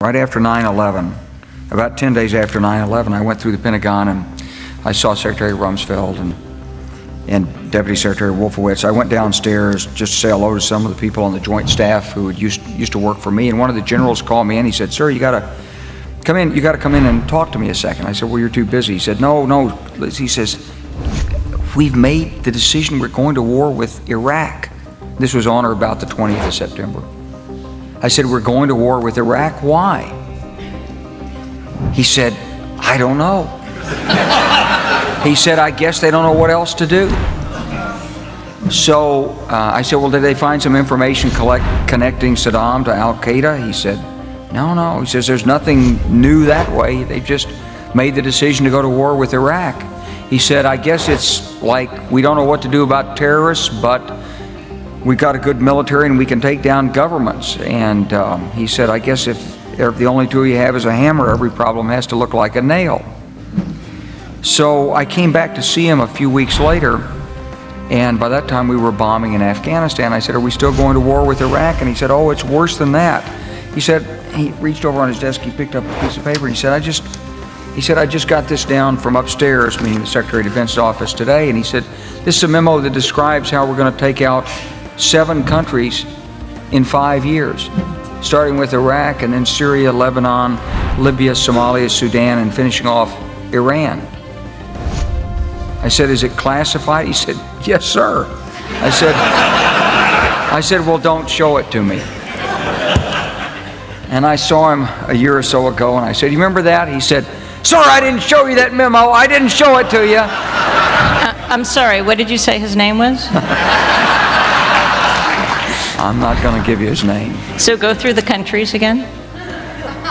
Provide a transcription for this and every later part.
Right after 9/11, about 10 days after 9/11, I went through the Pentagon and I saw Secretary Rumsfeld and Deputy Secretary Wolfowitz. I went downstairs just to say hello to some of the people on the Joint Staff who used to work for me, and one of the generals called me in. He said, "Sir, you got to come in and talk to me a second." I said, "Well, you're too busy." He said, No. He says, "We've made the decision. We're going to war with Iraq." This was on or about the 20th of September. I said, "We're going to war with Iraq. Why?" He said, "I don't know." He said, "I guess they don't know what else to do." So I said, "Well, did they find some information connecting Saddam to Al-Qaeda?" He said, No. He says, "There's nothing new that way. They just made the decision to go to war with Iraq." He said, "I guess it's like we don't know what to do about terrorists, but we've got a good military and we can take down governments." And he said, "I guess if the only tool you have is a hammer, every problem has to look like a nail." So I came back to see him a few weeks later, and by that time we were bombing in Afghanistan. I said, "Are we still going to war with Iraq?" And he said, "Oh, it's worse than that." He said, he reached over on his desk, he picked up a piece of paper, and he said, I just got this down from upstairs," meaning the Secretary of Defense's office today, and he said, "This is a memo that describes how we're going to take out 7 countries in 5 years, starting with Iraq and then Syria, Lebanon, Libya, Somalia, Sudan, and finishing off Iran." I said, "Is it classified?" He said, "Yes, sir." I said, "Well, don't show it to me." And I saw him a year or so ago, and I said, "You remember that?" He said, "Sir, I didn't show you that memo. I didn't show it to you." I'm sorry, what did you say his name was? I'm not going to give you his name. So go through the countries again.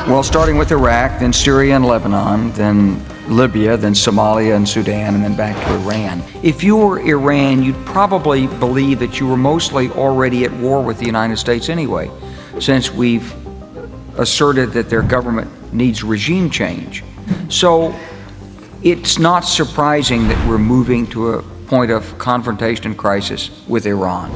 Well, starting with Iraq, then Syria and Lebanon, then Libya, then Somalia and Sudan, and then back to Iran. If you were Iran, you'd probably believe that you were mostly already at war with the United States anyway, since we've asserted that their government needs regime change. So it's not surprising that we're moving to a point of confrontation and crisis with Iran.